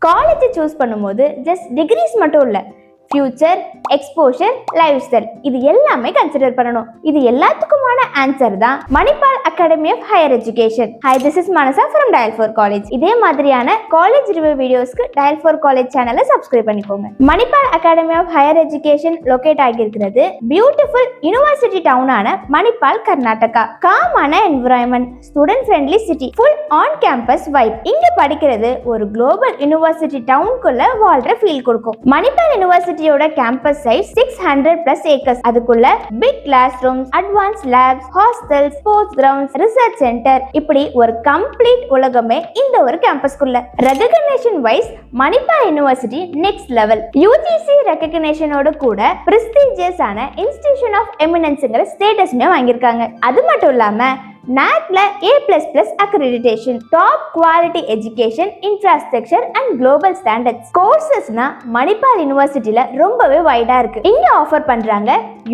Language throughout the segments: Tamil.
காலேஜ் சூஸ் பண்ணும்போது ஜஸ்ட் டிகிரிஸ் மட்டும் இல்ல, ஃபியூச்சர், எக்ஸ்போஷர், லைஃப் ஸ்டைல் இது எல்லாமே கன்சிடர் பண்ணணும். இது எல்லாத்துக்குமான ஆன்சர் தான் Manipal academy of higher education. Hi, this is Manasa from dial four college. இதே மாதிரியான காலேஜ் ரிவ்யூ வீடியோஸ்க்கு டயல் ஃபோர் காலேஜ் சேனலை சப்ஸ்கிரைப் பண்ணிக்கோங்க. Manipal academy of higher education locate ஆகியிருக்கிறது பியூட்டிஃபுல் யூனிவர்சிட்டி டவுனான மணிப்பால், கர்நாடகா. காமான environment, student friendly city, full on campus vibe. இங்க படிக்கிறது ஒரு குளோபல் யூனிவர்சிட்டி டவுனுக்குள்ள வாழ்ற ஃபீல் கொடுக்கும். Manipal university campus size 600+ acres. அதுக்குள்ள big class rooms, advance labs, hostels, sports grounds, research center, இப்படி ஒரு கம்ப்ளீட் உலகமே இந்த ஒரு கேம்பஸ்க்குள்ள. Recognition wise Manipal university next level. UGC ரெகக்னிஷனோட கூட பிரஸ்டீஜியஸ் ஆன இன்ஸ்டிடியூஷன் ஆஃப் எமினன்ஸ்ங்கிற ஸ்டேட்டஸ்மே வாங்கியிருக்காங்க. அது மட்டும் இல்லாம NAACல A++ accreditation, top quality education, infrastructure and global standards. கோர்சஸ்னா Manipal யூனிவர்சிட்டில ரொம்பவே வைடா இருக்கு. இங்க ஆஃபர் பண்றாங்க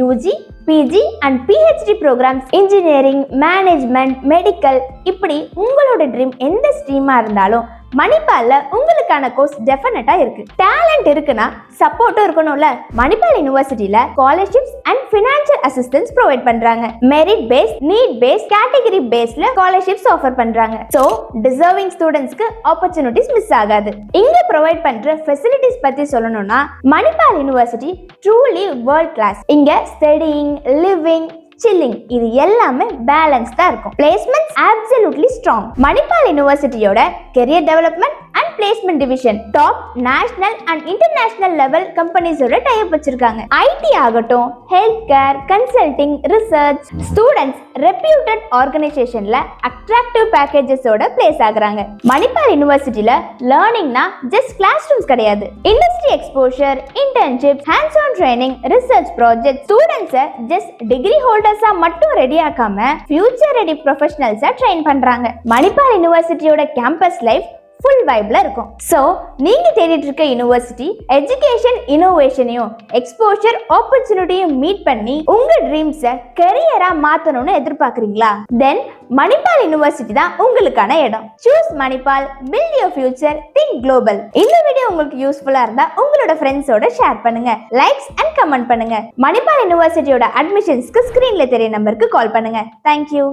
UG, PG and PhD programs, engineering, management, medical, இப்படி உங்களோட ட்ரீம் எந்த ஸ்ட்ரீமா இருந்தாலும் மணிப்பால்ல உங்களுக்கான கோர்ஸ் டெஃபினட்டா இருக்கு. டேலண்ட் இருக்குன்னா சப்போர்ட்டும் இருக்கணும்ல. மணிப்பால் யூனிவர்சிட்டியில scholarships and financial assistance provide பண்றாங்க. Merit based, need based, category பேஸ்ட்ல ஸ்காலர்ஷிப்ஸ் ஆஃபர் பண்றாங்க. சோ டிசர்விங் ஸ்டூடெண்ட்ஸ்க்கு ஆப்பர்ச்சுனிட்டிஸ் மிஸ் ஆகாது. இங்க ப்ரொவைட் பண்ற ஃபெசிலிட்டிஸ் பத்தி சொல்லணும்னா Manipal university truly world class. இங்க ஸ்டடியிங், லிவிங், சில்லிங் இது எல்லாமே பேலன்ஸ்டா இருக்கும். Placements absolutely strong. மணிப்பால் யூனிவர்சிட்டியோட career development and placement division top national and international level கம்பெனிஸோட டைப் வச்சிருக்காங்க. ஐடி ஆகட்டும், health care, consulting, research, students reputed ஆர்கனைசேஷன்ல attractive பேக்கேஜஸோட பிளேஸ் ஆகுறாங்க. மணிப்பால் யூனிவர்சிட்டியில லேர்னிங்னா ஜஸ்ட் கிளாஸ் ரூம்ஸ் கிடையாது. Industry exposure, internship, hands on training, research project, ஸ்டூடெண்ட்ஸை ஜஸ்ட் டிகிரி ஹோல்டர்ஸா மட்டும் ரெடி ஆக்காம ஃபியூச்சர் ரெடி ப்ரொஃபஷனல்ஸா ட்ரெயின் பண்றாங்க. மணிப்பால் யூனிவர்சிட்டியோட கேம்பஸ் லைஃப் ஃபுல் வைப்ல இருக்கும். சோ நீங்க தேடிட்டு இருக்க யூனிவர்சிட்டி எஜுகேஷன் இனோவேஷனையும் எக்ஸ்போஷர் ஆப்பர்ச்சுனிட்டியும் மீட் பண்ணி உங்க ட்ரீம்ஸை கரியரா மாத்தணும்னு எதிர்பார்க்கறீங்களா? தென் மணிப்பால் யூனிவர்சிட்டி தான் உங்களுக்கான இடம். Choose Manipal, build your future, think global. இந்த வீடியோ உங்களுக்கு யூஸ்ஃபுல்லா இருந்தா உங்களோட ஃப்ரெண்ட்ஸோட ஷேர் பண்ணுங்க, லைக்ஸ் அண்ட் கமெண்ட் பண்ணுங்க. மணிப்பால் யூனிவர்சிட்டியோட அட்மிஷன்ஸ்க்கு ஸ்கிரீன்ல தெரிய நம்பருக்கு கால் பண்ணுங்க. தேங்க்யூ.